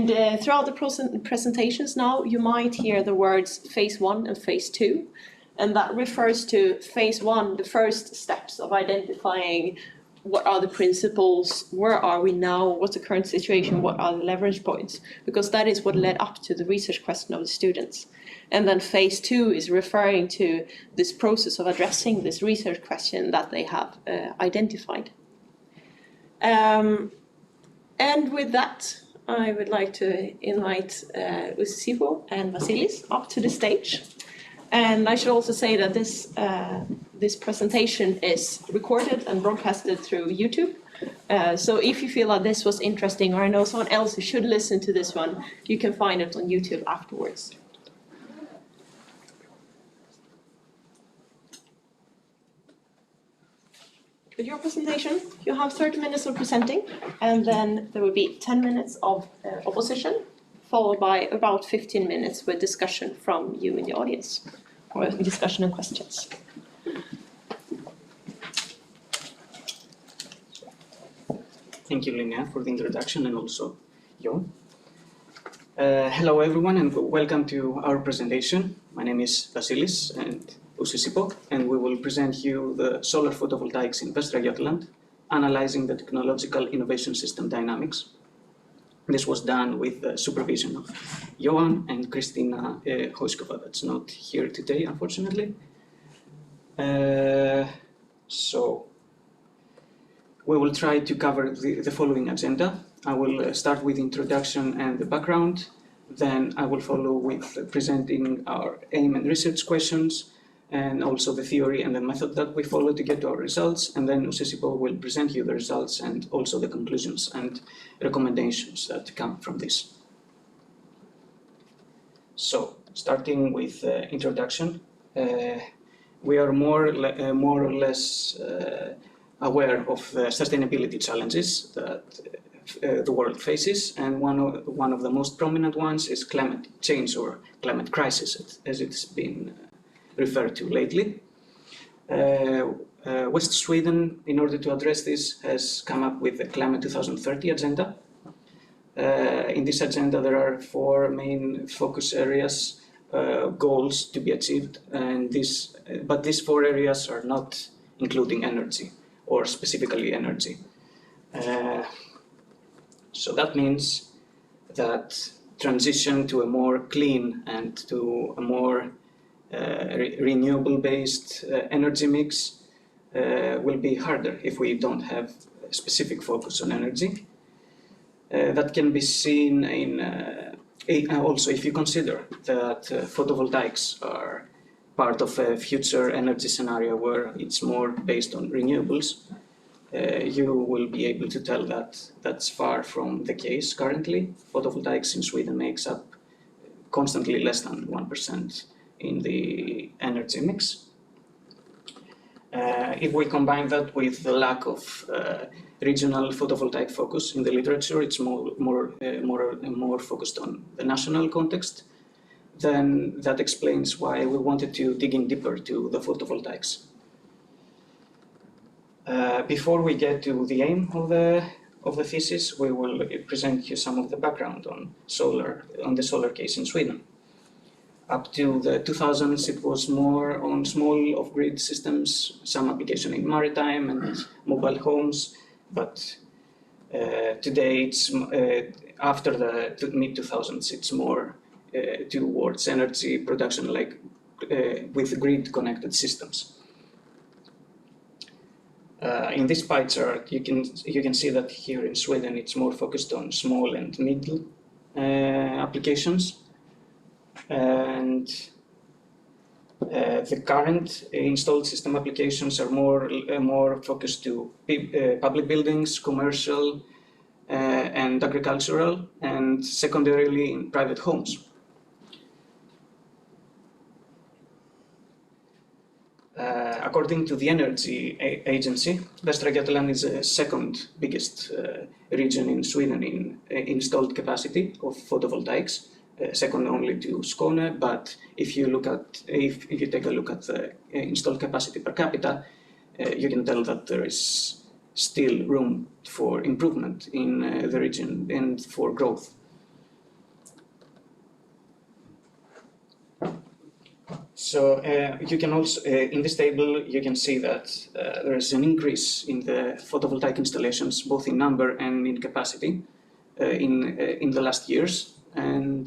And throughout the presentations now, you might hear the words phase 1 and phase 2. And that refers to phase 1, the first steps of identifying what are the principles, where are we now, what's the current situation, what are the leverage points, because that is what led up to the research question of the students. And then phase 2 is referring to this process of addressing this research question that they have identified. And with that, I would like to invite Usisipho and Vasileios up to the stage. And I should also say that this presentation is recorded and broadcasted through YouTube. So if you feel that this was interesting, or I know someone else who should listen to this one, you can find it on YouTube afterwards. With your presentation, you have 30 minutes of presenting, and then there will be 10 minutes of opposition, followed by about 15 minutes with discussion from you in the audience, or discussion and questions. Thank you, Linnea, for the introduction, and also Jon. Hello, everyone, and welcome to our presentation. My name is Vasileios and Usisipho, and we will present you the solar photovoltaics in Västra Götaland, analyzing the technological innovation system dynamics. This was done with the supervision of Johan and Kristina Hoiskova, that's not here today, unfortunately. So we will try to cover the following agenda. I will start with introduction and the background. Then I will follow with presenting our aim and research questions, and also the theory and the method that we follow to get to our results. And then Usisipho will present you the results and also the conclusions and recommendations that come from this. So, starting with introduction, we are more or less aware of the sustainability challenges that the world faces, and one of the most prominent ones is climate change, or climate crisis, as it's been referred to lately. West Sweden, in order to address this, has come up with the Climate 2030 agenda. In this agenda, there are 4 main focus areas, goals to be achieved, and but these 4 areas are not including energy, or specifically energy. So that means that transition to a more clean and to a more renewable-based energy mix will be harder if we don't have a specific focus on energy. That can be seen in also if you consider that photovoltaics are part of a future energy scenario where it's more based on renewables. You will be able to tell that that's far from the case currently. Photovoltaics in Sweden makes up constantly less than 1% in the energy mix. If we combine that with the lack of regional photovoltaic focus in the literature, it's more focused on the national context, then that explains why we wanted to dig in deeper to the photovoltaics. Before we get to the aim of the thesis, we will present you some of the background on the solar case in Sweden. Up to the 2000s, it was more on small off-grid systems, some application in maritime and mobile homes, but today, it's after the mid-2000s, it's more towards energy production, like with grid-connected systems. In this pie chart, you can see that here in Sweden, it's more focused on small and middle applications. And the current installed system applications are more focused to public buildings, commercial, and agricultural, and secondarily in private homes. According to the Energy Agency, Västra Götaland is the second biggest region in Sweden in installed capacity of photovoltaics. Second only to Skåne, but if you take a look at the installed capacity per capita, you can tell that there is still room for improvement in the region and for growth. So you can also, in this table, you can see that there is an increase in the photovoltaic installations, both in number and in capacity, in the last years, and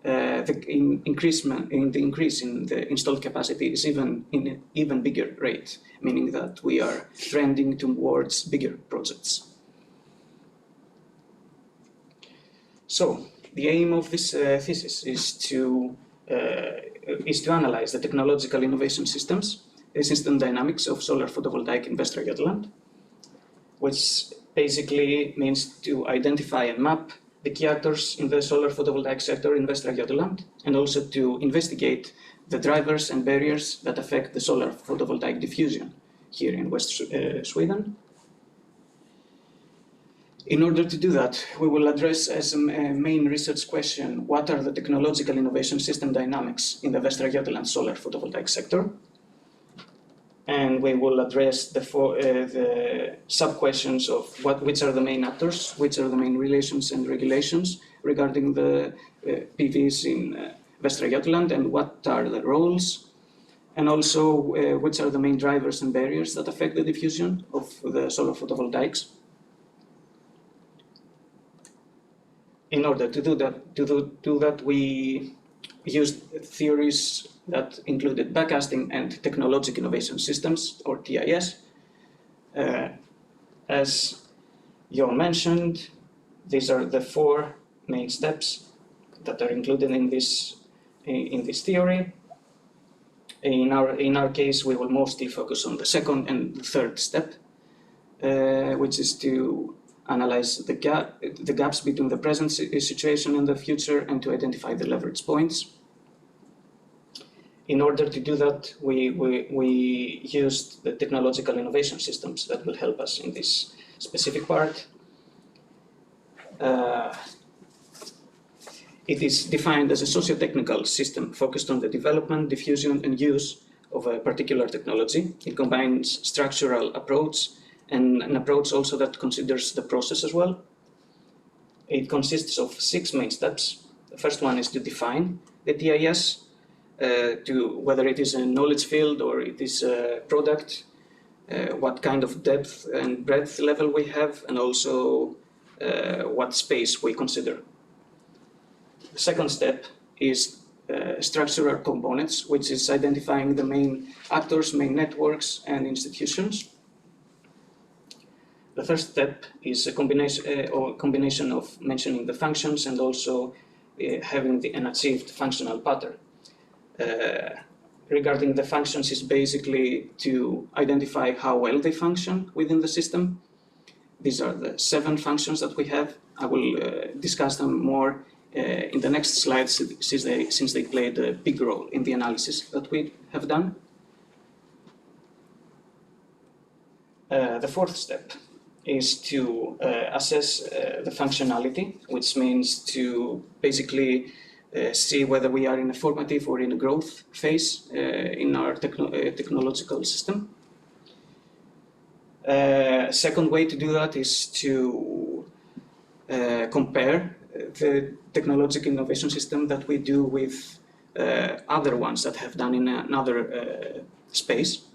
the increase in the installed capacity is even in an even bigger rate, meaning that we are trending towards bigger projects. So the aim of this thesis is to analyze the technological innovation systems, the system dynamics of solar photovoltaic in Västra Götaland, which basically means to identify and map the key actors in the solar photovoltaic sector in Västra Götaland, and also to investigate the drivers and barriers that affect the solar photovoltaic diffusion here in West Sweden. In order to do that, we will address as a main research question, what are the technological innovation system dynamics in the Västra Götaland solar photovoltaic sector? And we will address the sub-questions of which are the main actors, which are the main relations and regulations regarding the PVs in Västra Götaland, and what are the roles, and also which are the main drivers and barriers that affect the diffusion of the solar photovoltaics. In order to do that, we used theories that included backcasting and technological innovation systems, or TIS. As Jon mentioned, these are the 4 main steps that are included in this theory. In our case, we will mostly focus on the second and the third step, which is to analyze the gaps between the present situation and the future, and to identify the leverage points. In order to do that, we used the technological innovation systems that will help us in this specific part. It is defined as a socio-technical system focused on the development, diffusion, and use of a particular technology. It combines structural approach and an approach also that considers the process as well. It consists of 6 main steps. The first one is to define the TIS, whether it is a knowledge field or it is a product, what kind of depth and breadth level we have, and also what space we consider. The second step is structural components, which is identifying the main actors, main networks, and institutions. The third step is a combination of mentioning the functions and also having an achieved functional pattern. Regarding the functions is basically to identify how well they function within the system. These are the 7 functions that we have. I will discuss them more in the next slides since they played a big role in the analysis that we have done. The fourth step is to assess the functionality, which means to basically see whether we are in a formative or in a growth phase in our technological system. Second way to do that is to compare the technological innovation system that we do with other ones that have done in another space.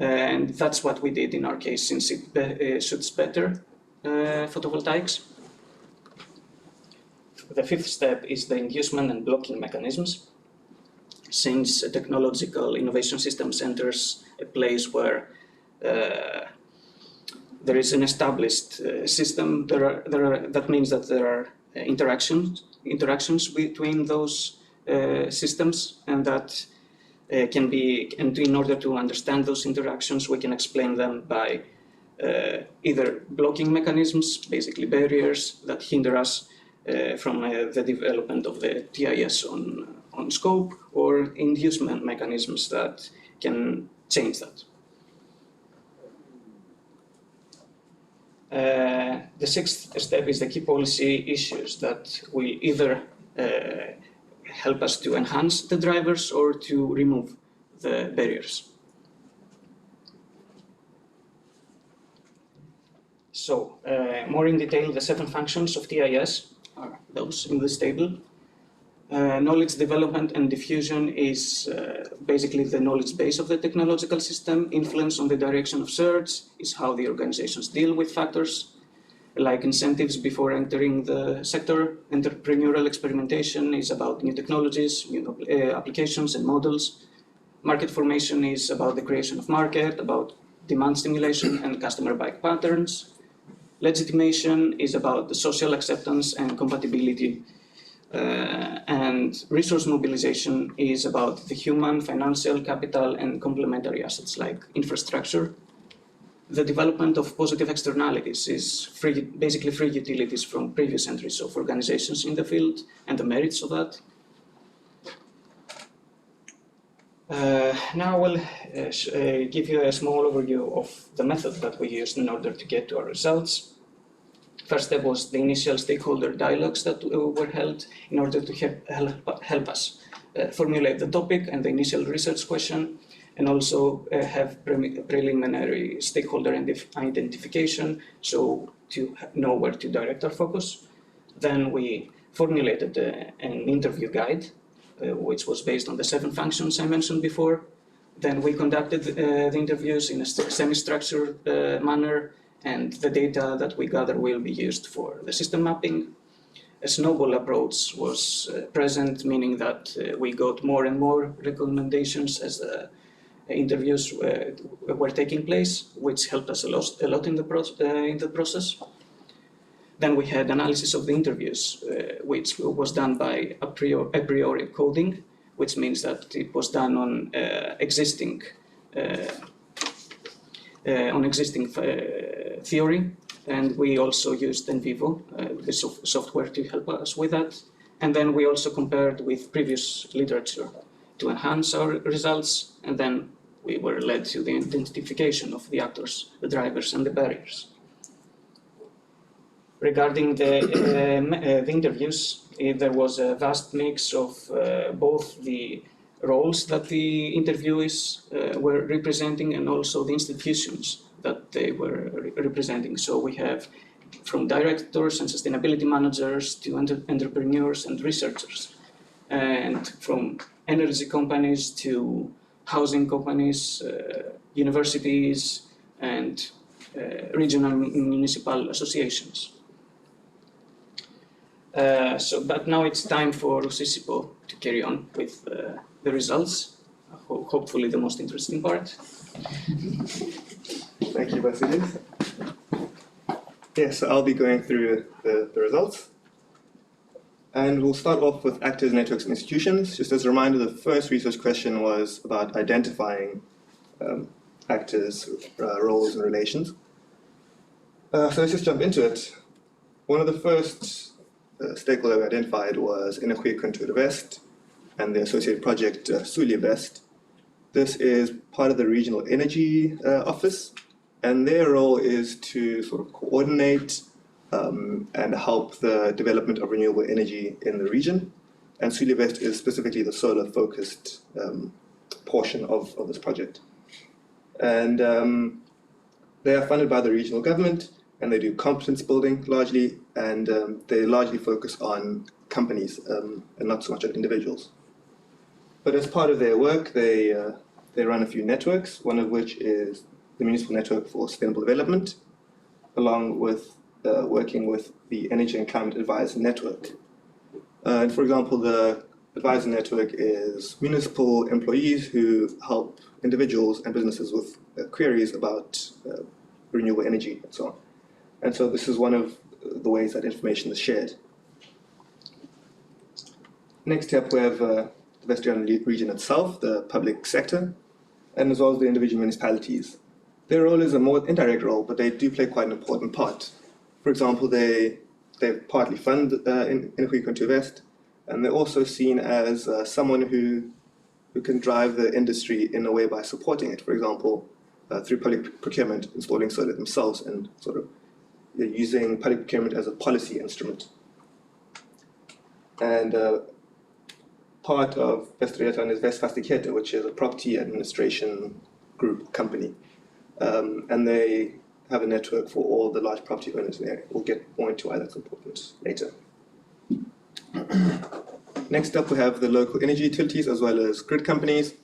And that's what we did in our case, since it suits better photovoltaics. The fifth step is the inducement and blocking mechanisms. Since a technological innovation system enters a place where there is an established system, that means that there are interactions between those systems, and that can be, and in order to understand those interactions, we can explain them by either blocking mechanisms, basically barriers that hinder us from the development of the TIS on scope, or inducement mechanisms that can change that. The sixth step is the key policy issues that will either help us to enhance the drivers or to remove the barriers. So, more in detail, the 7 functions of TIS are those in this table. Knowledge development and diffusion is basically the knowledge base of the technological system. Influence on the direction of search is how the organizations deal with factors like incentives before entering the sector. Entrepreneurial experimentation is about new technologies, new applications and models. Market formation is about the creation of market, about demand stimulation and customer buying patterns. Legitimation is about the social acceptance and compatibility. And resource mobilization is about the human, financial, capital, and complementary assets like infrastructure. The development of positive externalities is basically free utilities from previous entries of organizations in the field and the merits of that. Now I will give you a small overview of the method that we used in order to get to our results. First step was the initial stakeholder dialogues that were held in order to help us formulate the topic and the initial research question, and also have preliminary stakeholder identification, so to know where to direct our focus. Then we formulated an interview guide, which was based on the 7 functions I mentioned before. Then we conducted the interviews in a semi-structured manner, and the data that we gather will be used for the system mapping. A snowball approach was present, meaning that we got more and more recommendations as the interviews were taking place, which helped us a lot in the process. Then we had analysis of the interviews, which was done by a priori coding, which means that it was done on existing theory, and we also used NVivo, the software, to help us with that. And then we also compared with previous literature to enhance our results, and then we were led to the identification of the actors, the drivers, and the barriers. Regarding the interviews, there was a vast mix of both the roles that the interviewees were representing and also the institutions that they were representing. So we have from directors and sustainability managers to entrepreneurs and researchers, and from energy companies to housing companies, universities, and regional municipal associations. But now it's time for Usisipho to carry on with the results, hopefully the most interesting part. Thank you, Vasileios. Yes, so I'll be going through the results. And we'll start off with actors, networks, and institutions. Just as a reminder, the first research question was about identifying actors, roles, and relations. So let's just jump into it. One of the first stakeholders we identified was Västra and the associated project Vasileios. This is part of the regional energy office, and their role is to sort of coordinate and help the development of renewable energy in the region. And Vasileios is specifically the solar-focused portion of this project. And they are funded by the regional government, and they do competence building largely, and they largely focus on companies and not so much on individuals. But as part of their work, they run a few networks, one of which is the Municipal Network for Sustainable Development, along with working with the Energy and Climate Advisor Network. And for example, the Advisor Network is municipal employees who help individuals and businesses with queries about renewable energy and so on. And so this is one of the ways that information is shared. Next up, we have the Västra Götaland region itself, the public sector, and as well as the individual municipalities. Their role is a more indirect role, but they do play quite an important part. For example, they partly fund Västra, and they're also seen as someone who can drive the industry in a way by supporting it. For example, through public procurement, installing solar themselves and sort of using public procurement as a policy instrument. And part of Västra Götaland is Västra, which is a property administration group company. And they have a network for all the large property owners in the area. We'll get more into why that's important later. Next up, we have the local energy utilities as well as grid companies.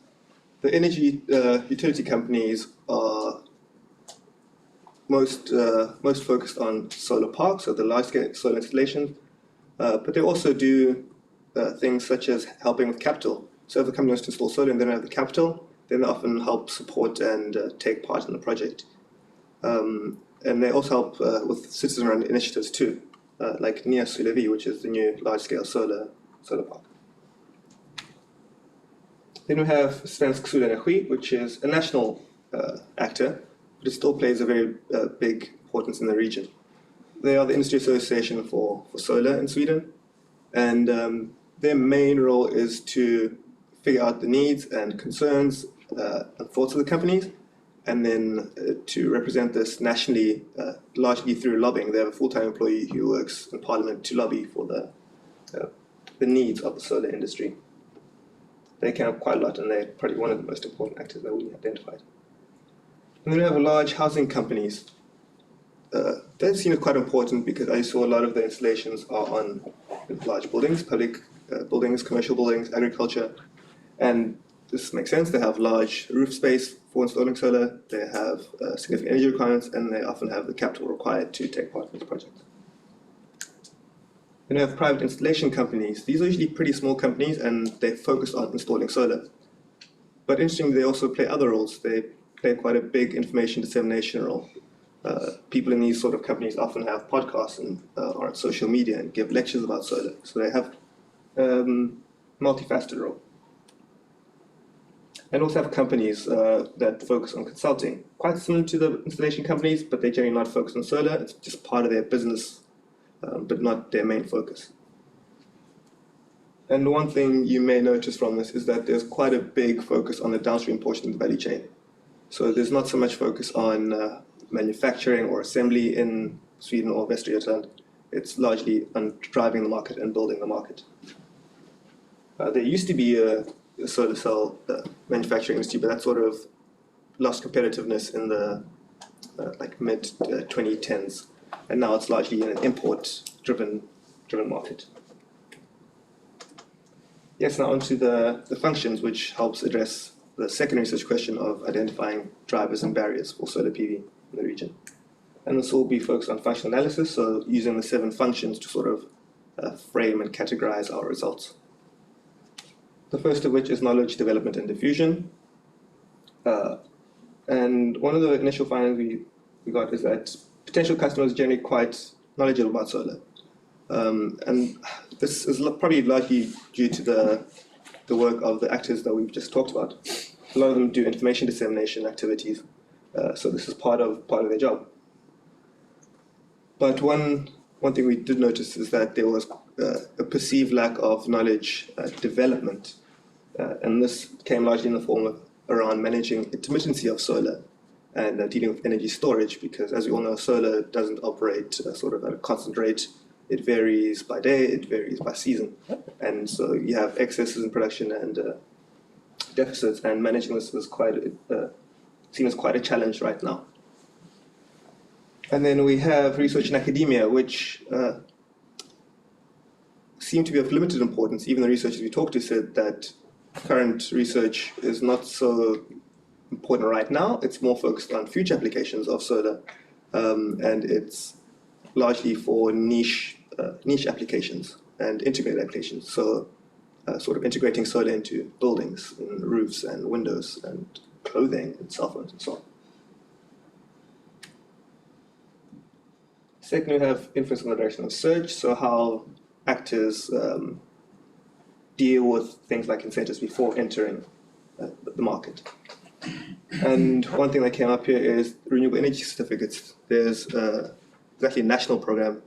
The energy utility companies are most focused on solar parks, so the large-scale solar installations, but they also do things such as helping with capital. So if a company wants to install solar and they don't have the capital, then they often help support and take part in the project. And they also help with citizen-run initiatives too, like Nia Sulevi, which is the new large-scale solar park. Then we have Svensk Solenergi, which is a national actor, but it still plays a very big importance in the region. They are the industry association for solar in Sweden, and their main role is to figure out the needs and concerns and thoughts of the companies, and then to represent this nationally, largely through lobbying. They have a full-time employee who works in Parliament to lobby for the needs of the solar industry. They count quite a lot, and they're probably one of the most important actors that we identified. And then we have large housing companies. They're seen as quite important because I saw a lot of the installations are on large buildings, public buildings, commercial buildings, agriculture, and this makes sense. They have large roof space for installing solar, they have significant energy requirements, and they often have the capital required to take part in the project. Then we have private installation companies. These are usually pretty small companies and they focus on installing solar. But interestingly, they also play other roles. They play quite a big information dissemination role. People in these sort of companies often have podcasts and are on social media and give lectures about solar. So they have multifaceted role. And also have companies that focus on consulting, quite similar to the installation companies, but they generally not focus on solar. It's just part of their business, but not their main focus. And one thing you may notice from this is that there's quite a big focus on the downstream portion of the value chain. So there's not so much focus on manufacturing or assembly in Sweden or Västra Götaland. It's largely on driving the market and building the market. There used to be a solar cell manufacturing industry, but that sort of lost competitiveness in the like mid 2010s, and now it's largely an import-driven market. Yes, now onto the functions, which helps address the second research question of identifying drivers and barriers for solar PV in the region. And this will be focused on functional analysis, so using the 7 functions to sort of frame and categorize our results. The first of which is knowledge development and diffusion. And one of the initial findings we got is that potential customers are generally quite knowledgeable about solar. And this is probably largely due to the work of the actors that we've just talked about. A lot of them do information dissemination activities, so this is part of their job. But one thing we did notice is that there was a perceived lack of knowledge development, and this came largely in the form of around managing intermittency of solar and dealing with energy storage, because as we all know, solar doesn't operate sort of at a constant rate. It varies by day, it varies by season, and so you have excesses in production and deficits, and managing this is seen as quite a challenge right now. And then we have research in academia, which seem to be of limited importance. Even the researchers we talked to said that current research is not so important right now. It's more focused on future applications of solar, and it's largely for niche applications and integrated applications. So sort of integrating solar into buildings, and roofs and windows and clothing and cell phones and so on. Second, we have influence on the direction of search, so how actors deal with things like incentives before entering the market. And one thing that came up here is renewable energy certificates. There's actually a national program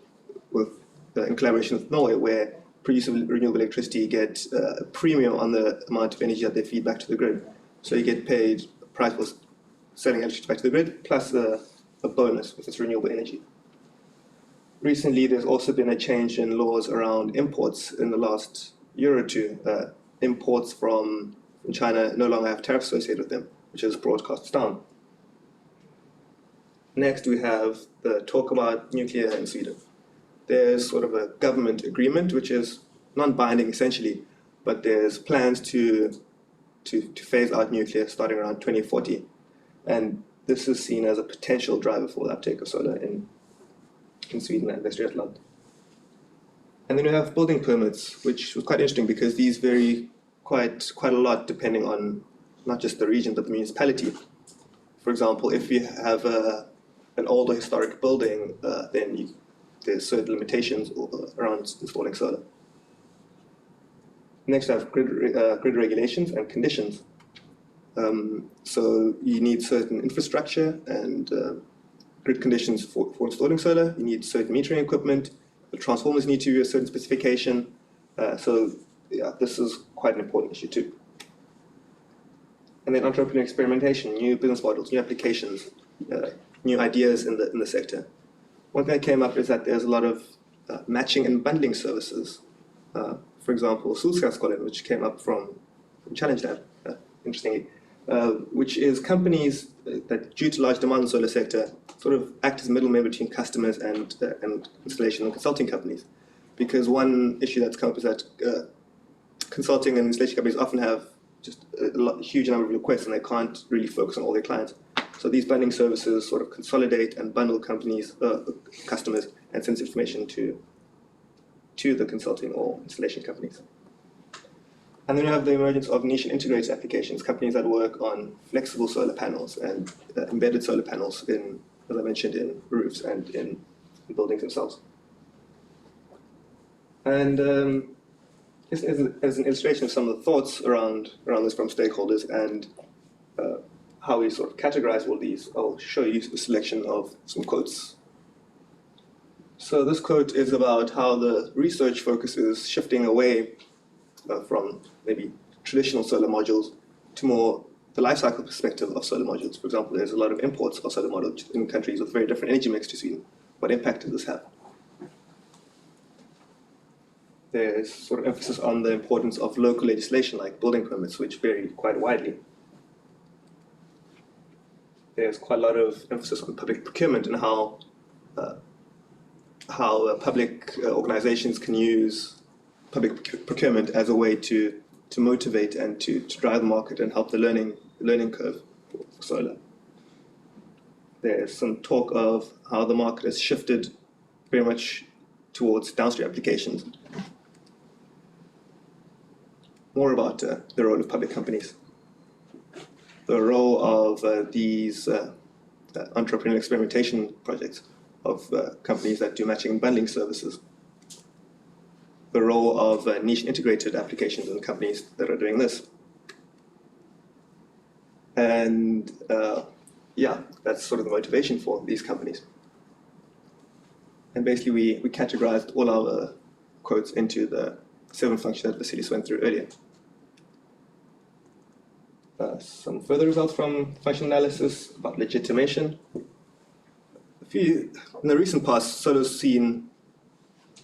in collaboration with Norway, where producers of renewable electricity get a premium on the amount of energy that they feed back to the grid. So you get paid a price for selling electricity back to the grid, plus a bonus if it's renewable energy. Recently, there's also been a change in laws around imports in the last year or two. Imports from China no longer have tariffs associated with them, which has brought costs down. Next, we have the talk about nuclear in Sweden. There's sort of a government agreement, which is non-binding essentially, but there's plans to phase out nuclear starting around 2040. And this is seen as a potential driver for the uptake of solar in Sweden and Västra Götaland. And then we have building permits, which was quite interesting because these vary quite a lot depending on not just the region, but the municipality. For example, if you have an older historic building, then there's certain limitations around installing solar. Next, I have grid regulations and conditions. So you need certain infrastructure and grid conditions for installing solar. You need certain metering equipment. The transformers need to be a certain specification. So yeah, this is quite an important issue too. And then entrepreneurial experimentation, new business models, new applications, new ideas in the sector. One thing that came up is that there's a lot of matching and bundling services. For example, Usisipho, which came up from Challenge Lab, interestingly, which is companies that, due to large demand in the solar sector, sort of act as middlemen between customers and installation and consulting companies. Because one issue that's come up is that consulting and installation companies often have just a huge number of requests and they can't really focus on all their clients. So these bundling services sort of consolidate and bundle companies, customers, and sends information to the consulting or installation companies. And then you have the emergence of niche and integrated applications, companies that work on flexible solar panels and embedded solar panels in, as I mentioned, in roofs and in buildings themselves. And just as an illustration of some of the thoughts around this from stakeholders and how we sort of categorize all these, I'll show you a selection of some quotes. So this quote is about how the research focus is shifting away from maybe traditional solar modules to more the life cycle perspective of solar modules. For example, there's a lot of imports of solar modules in countries with very different energy mix to Sweden. What impact does this have? There's sort of emphasis on the importance of local legislation like building permits, which vary quite widely. There's quite a lot of emphasis on public procurement and how public organizations can use public procurement as a way to motivate and to drive the market and help the learning curve for solar. There's some talk of how the market has shifted very much towards downstream applications. More about the role of public companies. The role of these entrepreneurial experimentation projects of companies that do matching and bundling services. The role of niche integrated applications and companies that are doing this. And yeah, that's sort of the motivation for these companies. And basically we categorized all our quotes into the 7 functions that Vasileios went through earlier. Some further results from function analysis about legitimation. In the recent past, solar's seen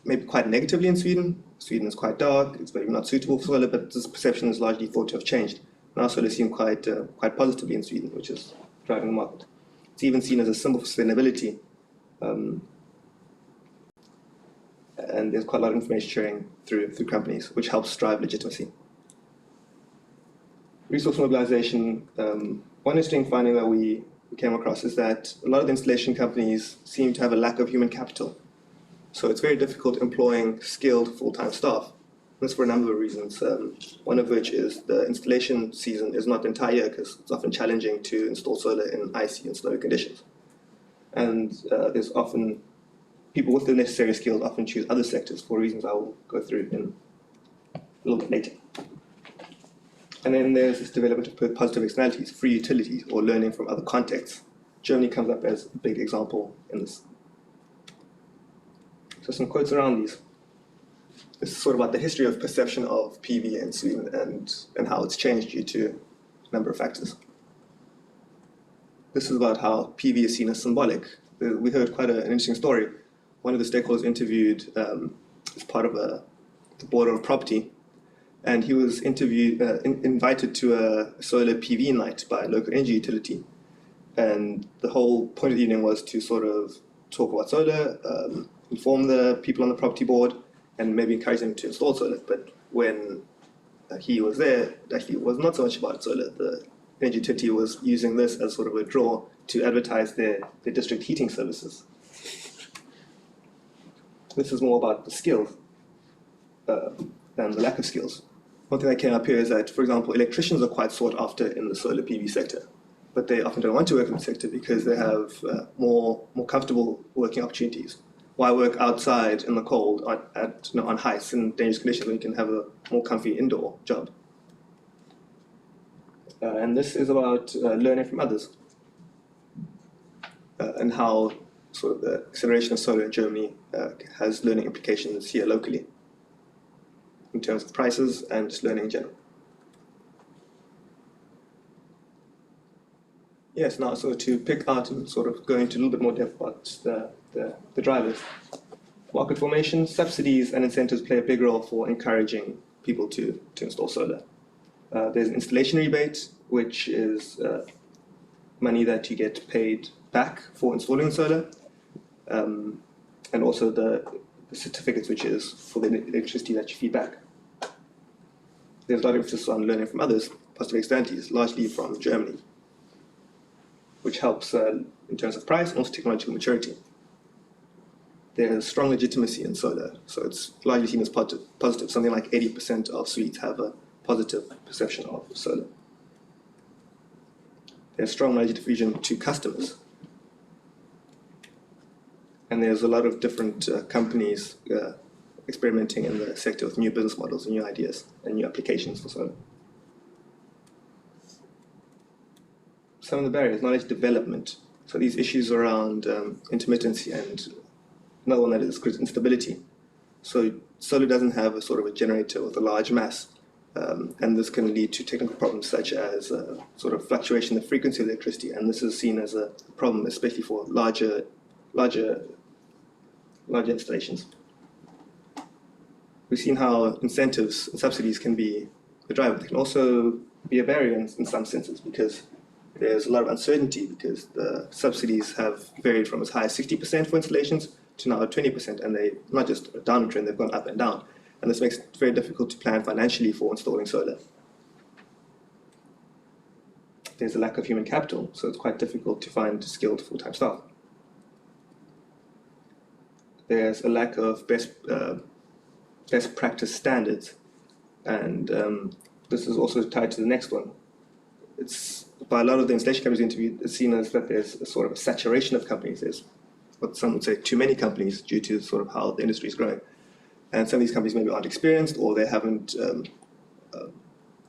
maybe quite negatively in Sweden. Sweden is quite dark, it's maybe not suitable for solar, but this perception is largely thought to have changed. Now solar is seen quite positively in Sweden, which is driving the market. It's even seen as a symbol for sustainability. And there's quite a lot of information sharing through companies, which helps drive legitimacy. Resource mobilization, one interesting finding that we came across is that a lot of the installation companies seem to have a lack of human capital. So it's very difficult employing skilled full-time staff. This for a number of reasons, one of which is the installation season is not the entire year because it's often challenging to install solar in icy and snowy conditions. And there's often people with the necessary skills often choose other sectors for reasons I will go through in a little bit later. And then there's this development of positive externalities, free utilities, or learning from other contexts. Germany comes up as a big example in this. So some quotes around these. This is sort of about the history of perception of PV in Sweden and how it's changed due to a number of factors. This is about how PV is seen as symbolic. We heard quite an interesting story. One of the stakeholders interviewed as part of the board of property, and he was invited to a solar PV night by a local energy utility. And the whole point of the evening was to sort of talk about solar, inform the people on the property board, and maybe encourage them to install solar. But when he was there, actually was not so much about solar. The energy utility was using this as sort of a draw to advertise their district heating services. This is more about the skills than the lack of skills. One thing that came up here is that, for example, electricians are quite sought after in the solar PV sector, but they often don't want to work in the sector because they have more comfortable working opportunities. Why work outside in the cold on heights in dangerous conditions when you can have a more comfy indoor job? And this is about learning from others and how sort of the acceleration of solar in Germany has learning implications here locally in terms of prices and just learning in general. Yes, now so to pick out and sort of go into a little bit more depth about the drivers. Market formation, subsidies and incentives play a big role for encouraging people to install solar. There's an installation rebate, which is money that you get paid back for installing solar, and also the certificates, which is for the electricity that you feed back. There's a lot of emphasis on learning from others, positive externalities, largely from Germany, which helps in terms of price and also technological maturity. There's strong legitimacy in solar, so it's largely seen as positive. Something like 80% of Swedes have a positive perception of solar. There's strong knowledge diffusion to customers. And there's a lot of different companies experimenting in the sector with new business models and new ideas and new applications for solar. Some of the barriers, knowledge development. So these issues around intermittency and another one that is instability. So solar doesn't have a sort of a generator with a large mass, and this can lead to technical problems such as sort of fluctuation in the frequency of electricity, and this is seen as a problem especially for larger installations. We've seen how incentives and subsidies can be a driver. They can also be a barrier in some senses because there's a lot of uncertainty because the subsidies have varied from as high as 60% for installations to now 20%, and they not just a downward trend, they've gone up and down. And this makes it very difficult to plan financially for installing solar. There's a lack of human capital, so it's quite difficult to find skilled full-time staff. There's a lack of best practice standards, and this is also tied to the next one. It's by a lot of the installation companies interviewed, it's seen as that there's a sort of a saturation of companies. There's what some would say too many companies due to sort of how the industry is growing. And some of these companies maybe aren't experienced or they haven't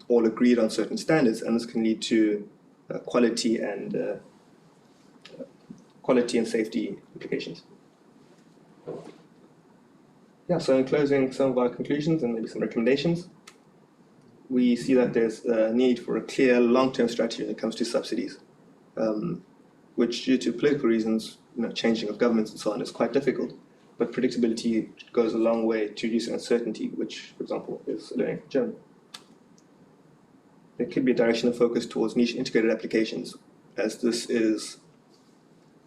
all agreed on certain standards, and this can lead to quality and safety implications. Yeah, so in closing, some of our conclusions and maybe some recommendations. We see that there's a need for a clear long-term strategy when it comes to subsidies, which due to political reasons, changing of governments and so on, is quite difficult. But predictability goes a long way to reducing uncertainty, which, for example, is learning from Germany. There could be a direction of focus towards niche integrated applications, as this is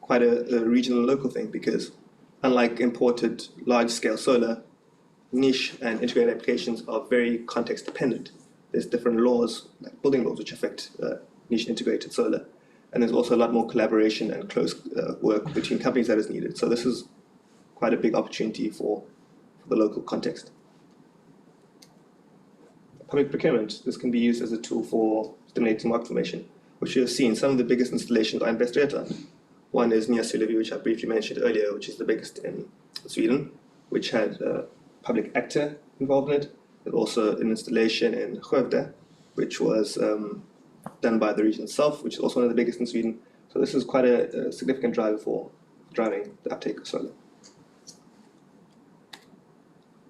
quite a regional and local thing, because unlike imported large-scale solar, niche and integrated applications are very context-dependent. There's different laws, like building laws, which affect niche integrated solar. And there's also a lot more collaboration and close work between companies that is needed. So this is quite a big opportunity for the local context. Public procurement. This can be used as a tool for stimulating market formation, which you have seen. Some of the biggest installations are in Västra Götaland. One is Nya Sullevi, which I briefly mentioned earlier, which is the biggest in Sweden, which had a public actor involved in it. There's also an installation in Skövde, which was done by the region itself, which is also one of the biggest in Sweden. So this is quite a significant driver for driving the uptake of solar.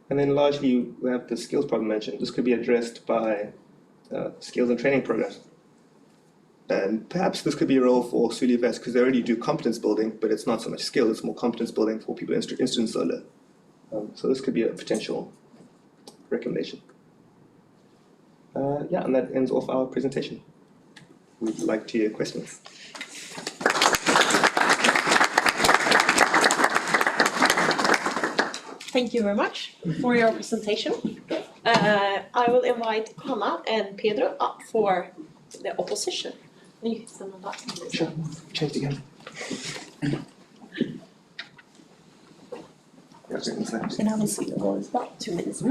And then largely we have the skills problem mentioned. This could be addressed by skills and training programs. And perhaps this could be a role for Vasileios because they already do competence building, but it's not so much skill, it's more competence building for people interested in solar. So this could be a potential recommendation. Yeah, and that ends off our presentation. We'd like to hear questions. Thank you very much for your presentation. I will invite Hanna and Pedro up for the opposition. Sure, change again. And I will see the wall is about 2 minutes.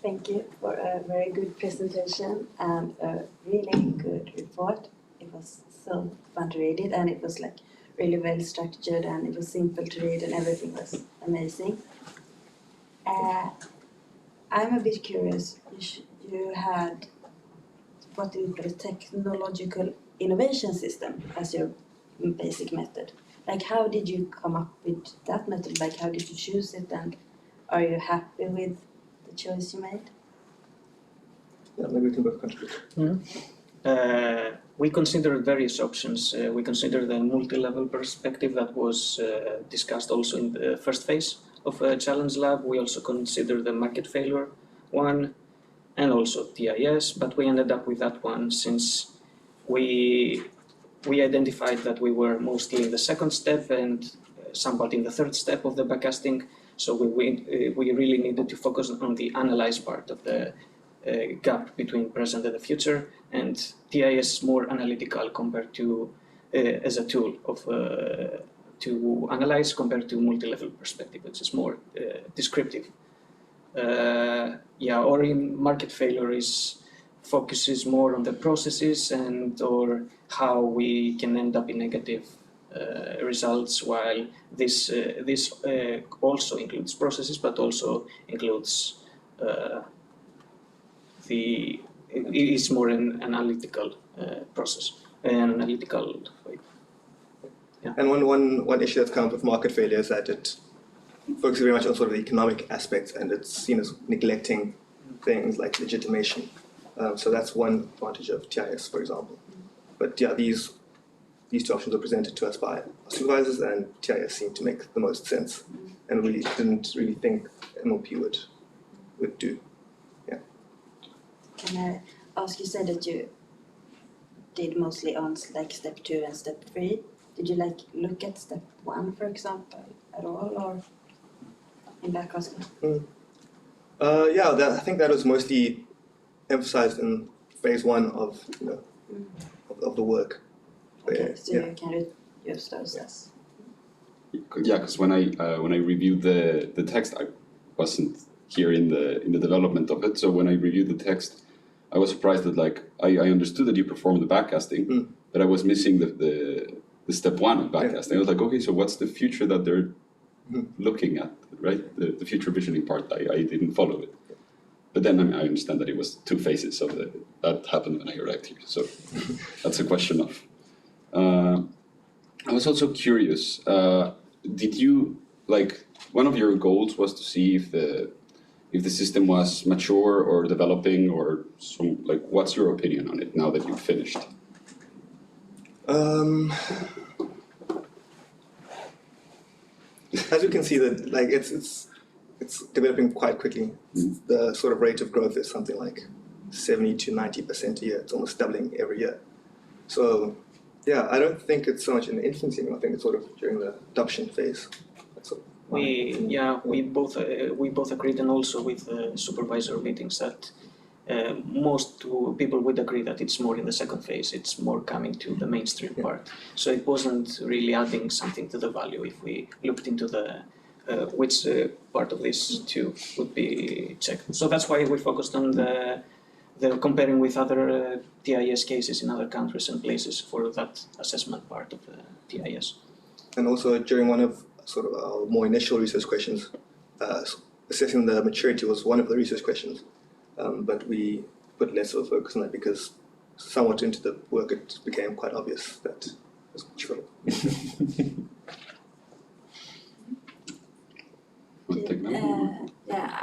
Thank you for a very good presentation and a really good report. It was so fun to read it, and it was like really well structured, and it was simple to read, and everything was amazing. I'm a bit curious. You had what is the technological innovation system as your basic method. Like, how did you come up with that method? Like, how did you choose it, and are you happy with the choice you made? Yeah, maybe we can both contribute. We considered various options. We considered the multi-level perspective that was discussed also in the first phase of Challenge Lab. We also considered the market failure one and also TIS, but we ended up with that one since we identified that we were mostly in the second step and somewhat in the third step of the backcasting. So we really needed to focus on the analyze part of the gap between present and the future, and TIS is more analytical compared to as a tool of to analyze compared to multi-level perspective, which is more descriptive. Or in market failure focuses more on the processes and or how we can end up in negative results, while this also includes processes, but also includes it is more an analytical process, an analytical way. Yeah. And one issue that's come up with market failure is that it focuses very much on sort of the economic aspects, and it's seen as neglecting things like legitimation. So that's one advantage of TIS, for example. But yeah, these two options were presented to us by our supervisors, and TIS seemed to make the most sense, and we didn't really think MLP would do. Can I ask, you said that you did mostly on like step 2 and step 3. Did you like look at step 1, for example, at all, or in backcasting? I think that was mostly emphasized in phase 1 of of the work. Okay, so you can use those. Yes. Yeah, because when I reviewed the text, I wasn't here in the development of it. So when I reviewed the text, I was surprised that I understood that you performed the backcasting, but I was missing the step 1 of backcasting. I was like, okay, so what's the future that they're looking at, right? The future visioning part, I didn't follow it. But then I understand that it was 2 phases, so that happened when I arrived here. So that's a question of. I was also curious. Did you one of your goals was to see if the system was mature or developing, or some what's your opinion on it now that you've finished? As you can see, that it's developing quite quickly. The sort of rate of growth is something like 70 to 90% a year. It's almost doubling every year. So yeah, I don't think it's so much in the infancy anymore. I think it's sort of during the adoption phase. We both agreed, and also with supervisor meetings, that most people would agree that it's more in the second phase. It's more coming to the mainstream part. So it wasn't really adding something to the value if we looked into the which part of this too would be checked. So that's why we focused on the comparing with other TIS cases in other countries and places for that assessment part of the TIS. And also during one of sort of our more initial research questions, assessing the maturity was one of the research questions, but we put less of a focus on that because somewhat into the work it became quite obvious that it was mature.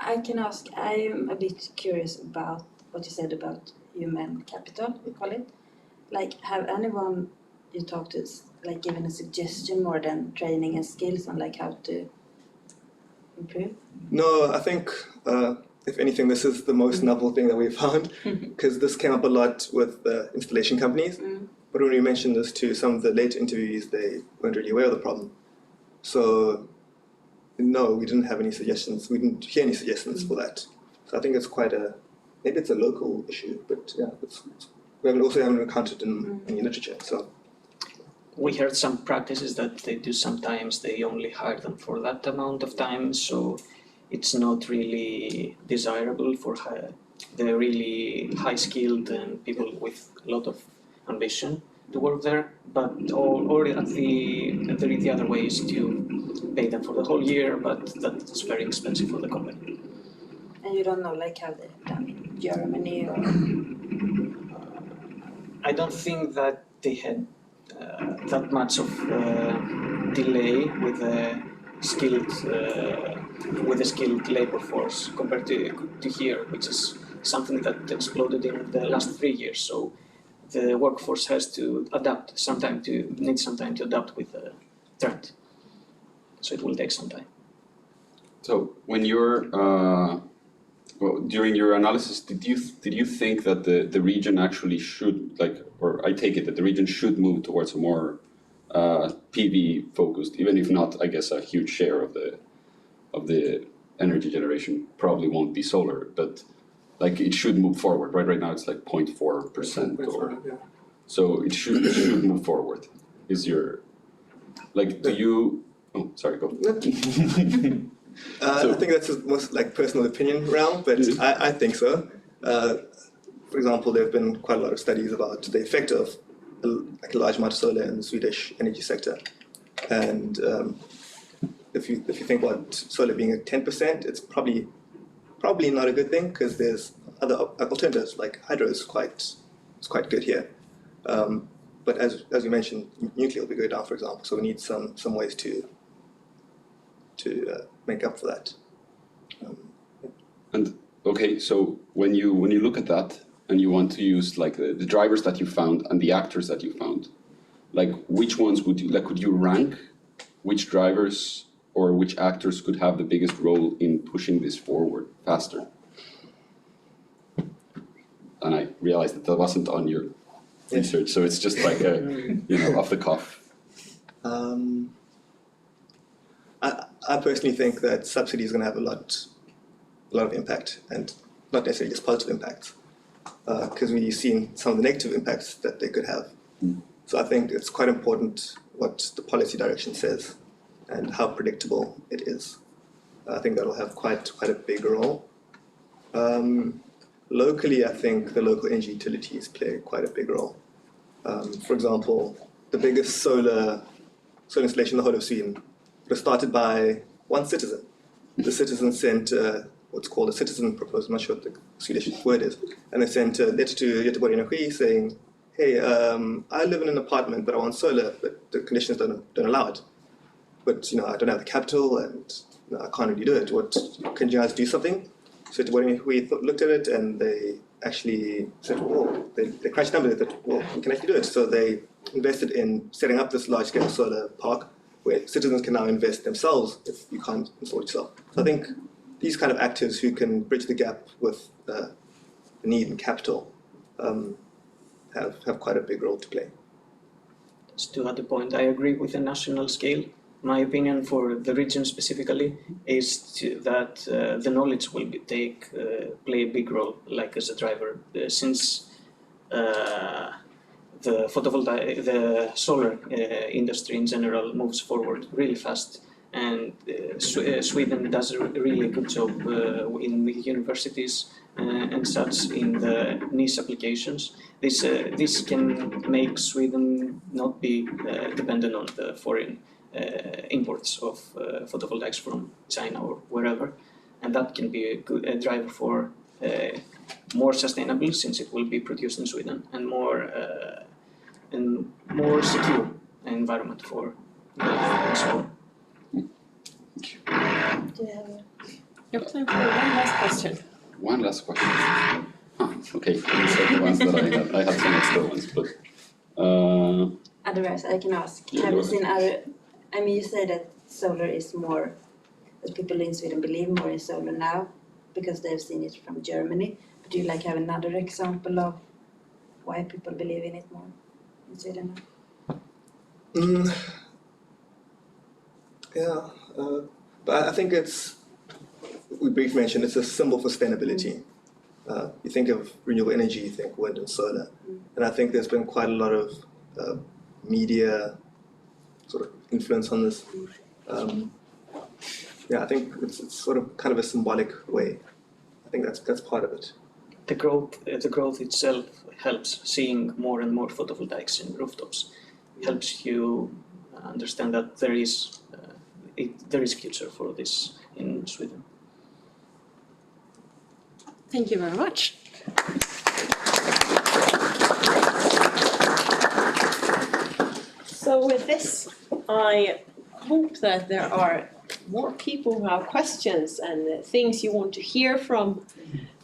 I can ask. I'm a bit curious about what you said about human capital, you call it. Have anyone you talked to given a suggestion more than training and skills on how to improve? No, I think if anything, this is the most novel thing that we've found, because this came up a lot with the installation companies. But when we mentioned this to some of the later interviewees, they weren't really aware of the problem. So no, we didn't have any suggestions. We didn't hear any suggestions for that. So I think it's maybe it's a local issue, but yeah, we haven't encountered in any literature. So we heard some practices that they do sometimes, they only hire them for that amount of time, so it's not really desirable for the really high-skilled and people with a lot of ambition to work there. But or the other way is to pay them for the whole year, but that's very expensive for the company. And you don't know like how they've done in Germany or? I don't think that they had that much of delay with the skilled labor force compared to here, which is something that exploded in the last 3 years. So the workforce has to adapt needs some time to adapt with the trend. So it will take some time. So when you're during your analysis, did you think that the region actually should or I take it that the region should move towards a more PV focused, even if not, I guess, a huge share of the energy generation probably won't be solar, but like it should move forward, right? Right now it's like 0.4% or so it should move forward. Is your do you? Oh, sorry, go. I think that's a most personal opinion realm, but I think so. For example, there have been quite a lot of studies about the effect of a large amount of solar in the Swedish energy sector. And if you think about solar being at 10%, it's probably not a good thing because there's other alternatives like hydro is quite good here. But as you mentioned, nuclear will be going down, for example. So we need some ways to make up for that. And okay, so when you look at that and you want to use the drivers that you found and the actors that you found, which ones could you rank which drivers or which actors could have the biggest role in pushing this forward faster? And I realized that wasn't on your research, so it's just off the cuff. I personally think that subsidy is going to have a lot of impact, and not necessarily just positive impacts, because we've seen some of the negative impacts that they could have. So I think it's quite important what the policy direction says and how predictable it is. I think that'll have quite a big role. Locally, I think the local energy utilities play quite a big role. For example, the biggest solar installation in the whole of Sweden was started by one citizen. The citizen sent what's called a citizen proposal, I'm not sure what the Swedish word is, and they sent a letter to Göteborg Energy saying, hey, I live in an apartment but I want solar, but the conditions don't allow it. But I don't have the capital and I can't really do it. Can you guys do something? So Göteborg Energy looked at it and they actually said, well, they crunched numbers, they thought, well, we can actually do it. So they invested in setting up this large-scale solar park where citizens can now invest themselves if you can't install it yourself. So I think these kind of actors who can bridge the gap with the need and capital have quite a big role to play. Just to add a point, I agree with the national scale. My opinion for the region specifically is that the knowledge will play a big role, as a driver, since the solar industry in general moves forward really fast, and Sweden does a really good job in the universities and such in the niche applications. This can make Sweden not be dependent on the foreign imports of photovoltaics from China or wherever, and that can be a good driver for more sustainable, since it will be produced in Sweden, and more secure environment for solar. You have time for one last question. One last question. Okay, these are the ones that I had some extra ones, but Otherwise, I can ask. Yeah, Have go you seen other? I mean, you say that solar is more, that people in Sweden believe more in solar now because they've seen it from Germany. But do you have another example of why people believe in it more in Sweden now? Yeah. But I think we briefly mentioned, it's a symbol for sustainability. You think of renewable energy, you think wind and solar. And I think there's been quite a lot of media sort of influence on this. Yeah, I think it's sort of kind of a symbolic way. I think that's part of it. The growth itself helps. Seeing more and more photovoltaics in rooftops helps you understand that there is future for this in Sweden. Thank you very much. So with this, I hope that there are more people who have questions and things you want to hear from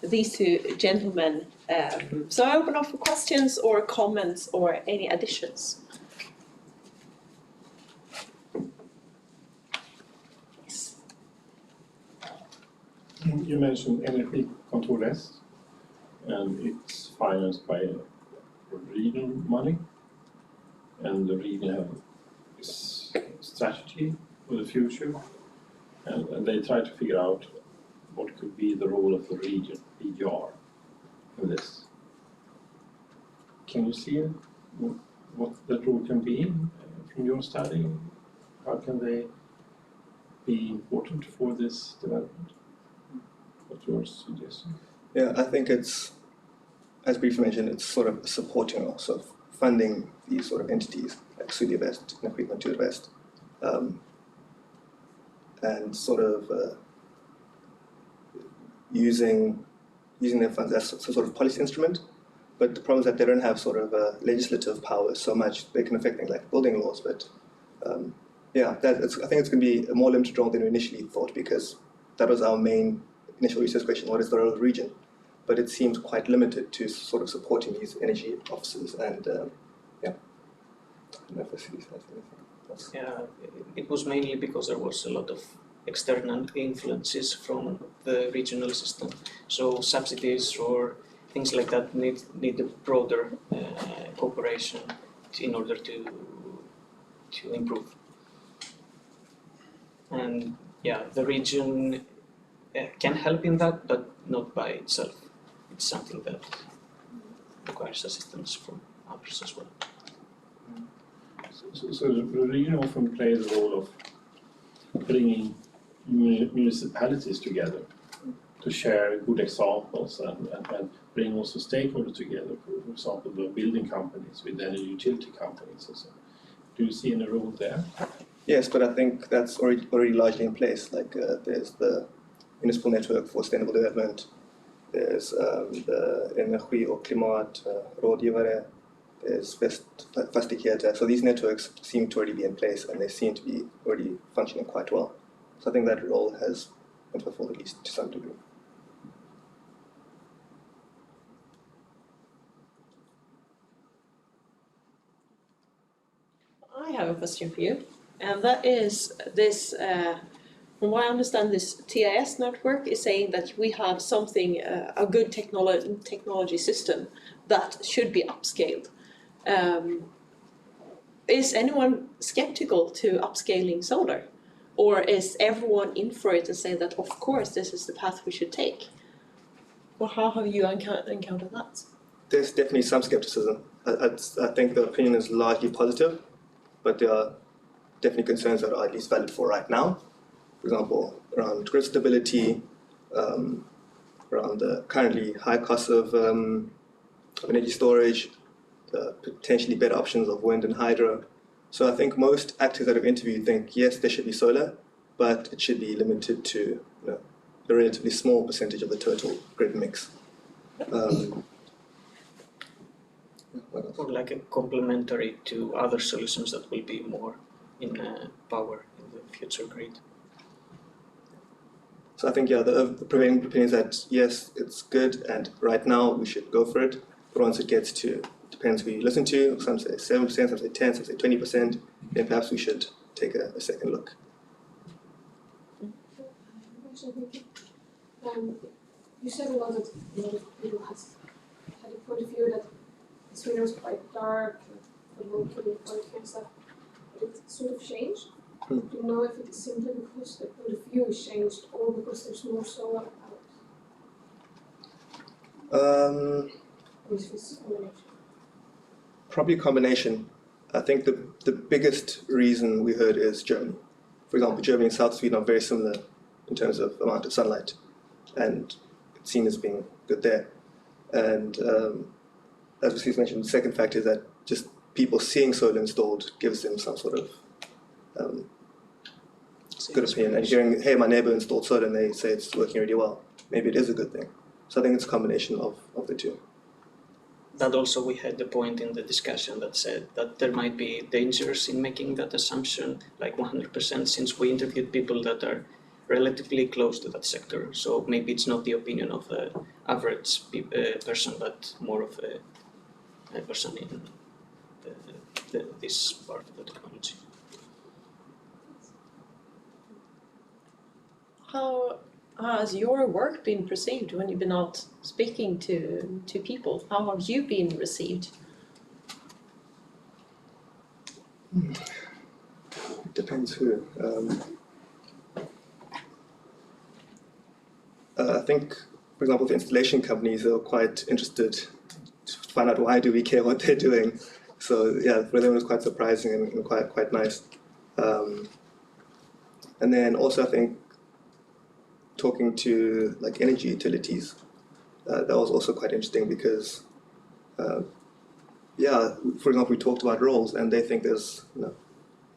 these two gentlemen. So I open up for questions or comments or any additions. Yes. You mentioned Energikontor Väst, and it's financed by regional money, and the region have this strategy for the future, and they try to figure out what could be the role of the region, EGR, in this. Can you see what that role can be from your study? How can they be important for this development? What's your suggestion? Yeah, I think it's, as briefly mentioned, it's sort of supporting or sort of funding these sort of entities like Usisipho, Energikontor Väst, and sort of using their funds as some sort of policy instrument. But the problem is that they don't have sort of legislative power so much. They can affect things like building laws, but yeah, I think it's going to be a more limited role than we initially thought, because that was our main initial research question: what is the role of the region? But it seems quite limited to sort of supporting these energy officers, and yeah, I don't know if Vasileios has anything else. Yeah, it was mainly because there was a lot of external influences from the regional system. So subsidies or things like that need a broader cooperation in order to improve. And yeah, the region can help in that, but not by itself. It's something that requires assistance from others as well. So the region often plays the role of bringing municipalities together to share good examples and bring also stakeholders together, for example, the building companies with energy utility companies and so on. Do you see any role there? Yes, but I think that's already largely in place. Like there's the Municipal Network for Sustainable Development, there's the Energi och Klimat Rådgivare, there's Västra. So these networks seem to already be in place, and they seem to be already functioning quite well. So I think that role has been fulfilled, at least to some degree. I have a question for you, and that is this, from what I understand, this TIS network is saying that we have something, a good technology system that should be upscaled. Is anyone skeptical to upscaling solar? Or is everyone in for it and say that, of course, this is the path we should take? Or how have you encountered that? There's definitely some skepticism. I think the opinion is largely positive, but there are definitely concerns that are at least valid for right now. For example, around grid stability, around the currently high costs of energy storage, the potentially better options of wind and hydro. So I think most actors that I've interviewed think, yes, there should be solar, but it should be limited to a relatively small percentage of the total grid mix. Or like a complementary to other solutions that will be more in power in the future grid. So I think, yeah, the prevailing opinion is that, yes, it's good, and right now we should go for it. But once it gets to, depends who you listen to, some say 7%, some say 10%, some say 20%, then perhaps we should take a second look. You said a lot of people had a point of view that Sweden was quite dark, the local politics and stuff, but it sort of changed. Do you know if it is simply because the point of view is changed or because there's more solar power? Or is this a combination? Probably a combination. I think the biggest reason we heard is Germany. For example, Germany and South Sweden are very similar in terms of amount of sunlight, and it's seen as being good there. And as Vasileios mentioned, the second factor is that just people seeing solar installed gives them some sort of good opinion. And hearing, hey, my neighbor installed solar and they say it's working really well, maybe it is a good thing. So I think it's a combination of the two. But also we had the point in the discussion that said that there might be dangers in making that assumption like 100%, since we interviewed people that are relatively close to that sector. So maybe it's not the opinion of the average person, but more of a person in this part of the technology. How has your work been perceived when you've been out speaking to people? How have you been received? It depends who. I think, for example, the installation companies are quite interested to find out why do we care what they're doing. So yeah, for them it was quite surprising and quite nice. And then also I think talking to like energy utilities, that was also quite interesting because, yeah, for example, we talked about roles and they think there's a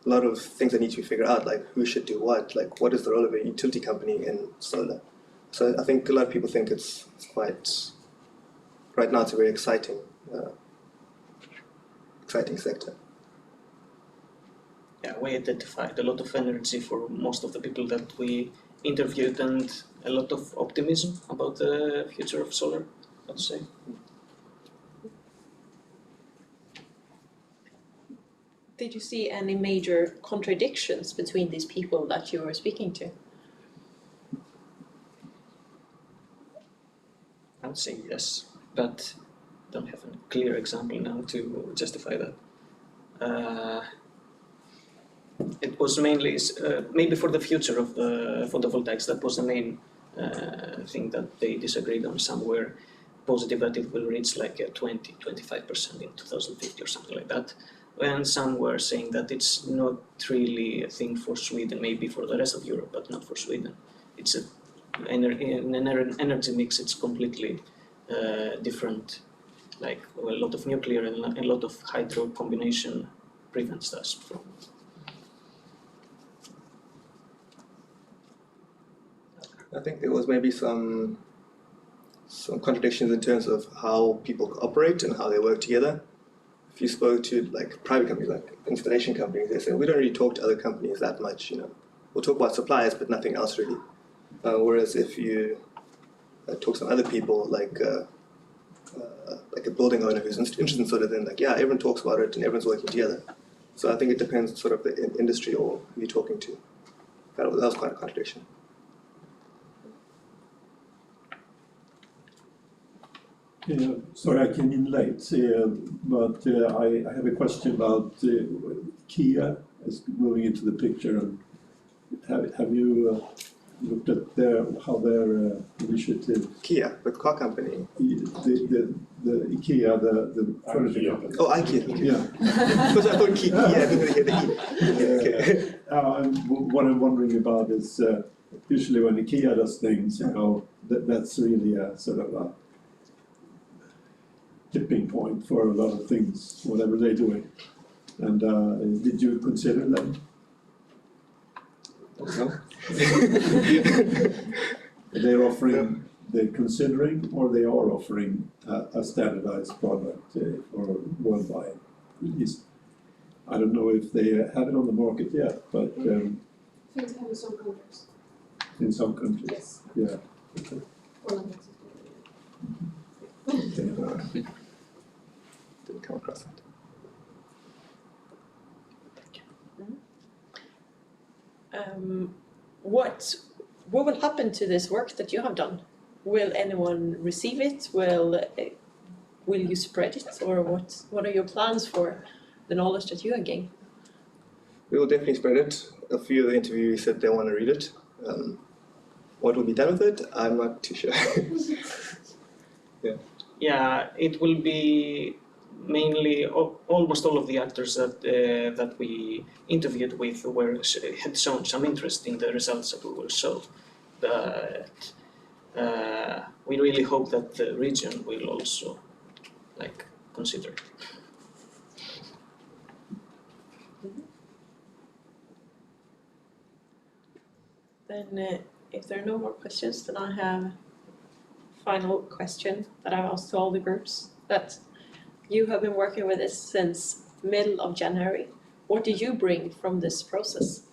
lot of things that need to be figured out, like who should do what is the role of a utility company in solar. So I think a lot of people think it's quite, right now it's a very exciting sector. Yeah, we identified a lot of energy for most of the people that we interviewed and a lot of optimism about the future of solar, I'd say. Did you see any major contradictions between these people that you were speaking to? I would say yes, but don't have a clear example now to justify that. It was mainly, maybe for the future of the photovoltaics, that was the main thing that they disagreed on. Some were positive that it will reach like 20-25% in 2050 or something like that. And some were saying that it's not really a thing for Sweden, maybe for the rest of Europe, but not for Sweden. It's in an energy mix, it's completely different. Like a lot of nuclear and a lot of hydro combination prevents us from. I think there was maybe some contradictions in terms of how people operate and how they work together. If you spoke to like private companies, like installation companies, they say we don't really talk to other companies that much. We'll talk about suppliers, but nothing else really. Whereas if you talk to some other people, like a building owner who's interested in solar, then like yeah, everyone talks about it and everyone's working together. So I think it depends sort of the industry or who you're talking to. That was quite a contradiction. Sorry, I came in late, but I have a question about Kia is moving into the picture. And have you looked at how their initiative? Kia, the car company. The IKEA, the furniture company. Oh, IKEA. Yeah. Because I thought Kia, I didn't hear the E. Okay. What I'm wondering about is usually when IKEA does things, that's really a sort of a tipping point for a lot of things, whatever they're doing. And did you consider them? No. They're considering, or they are offering a standardized product for worldwide release. I don't know if they have it on the market yet, but I think they have in some countries. in some countries, Yes. yeah. Poland, Okay. Didn't come across that. What will happen to this work that you have done? Will anyone receive it? Will you spread it, or what are your plans for the knowledge that you have gained? We will definitely spread it. a few of the interviewees said they want to read it. What will be done with it, I'm not too sure. Yeah, it will be mainly almost all of the actors that we interviewed with had shown some interest in the results that we will show. But we really hope that the region will also consider it. Then if there are no more questions, then I have a final question that I've asked to all the groups. That you have been working with this since middle of January. What did you bring from this process?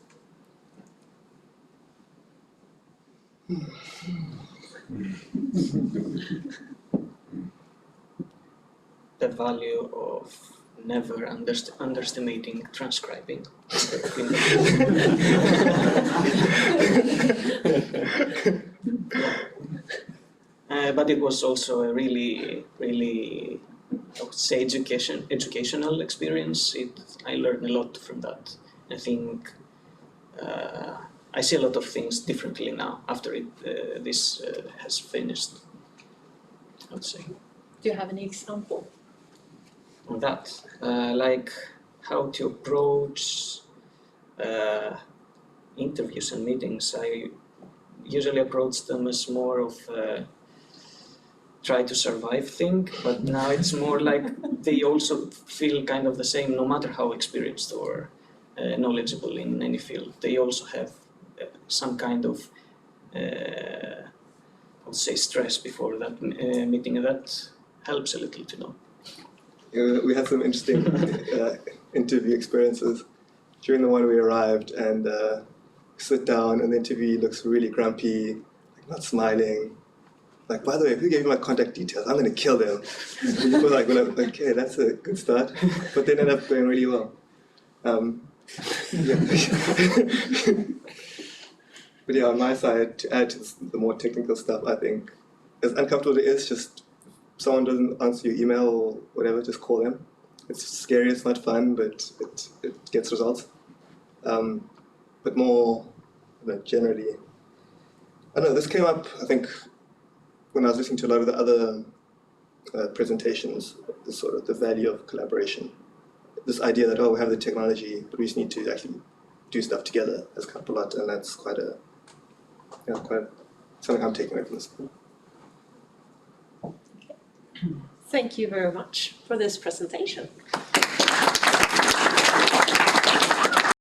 The value of never underestimating transcribing. But it was also a really, really, I would say, educational experience. I learned a lot from that. I think I see a lot of things differently now after this has finished, I would say. Do you have any example? On that, like how to approach interviews and meetings. I usually approach them as more of a try to survive thing, but now it's more like they also feel kind of the same, no matter how experienced or knowledgeable in any field. They also have some kind of, I would say, stress before that meeting. That helps a little to know. We had some interesting interview experiences. During the one we arrived and sit down and the interviewee looks really grumpy, not smiling. Like, by the way, who gave you my contact details? I'm going to kill them. And people were like, well, okay, that's a good start. But then ended up going really well. But yeah, on my side, to add to the more technical stuff, I think as uncomfortable as it is, just someone doesn't answer your email or whatever, just call them. It's scary, it's not fun, but it gets results. But more generally, I don't know, this came up, I think, when I was listening to a lot of the other presentations, the sort of the value of collaboration. This idea that, we have the technology, but we just need to actually do stuff together has come up a lot, and that's quite something I'm taking away from this. Thank you very much for this presentation.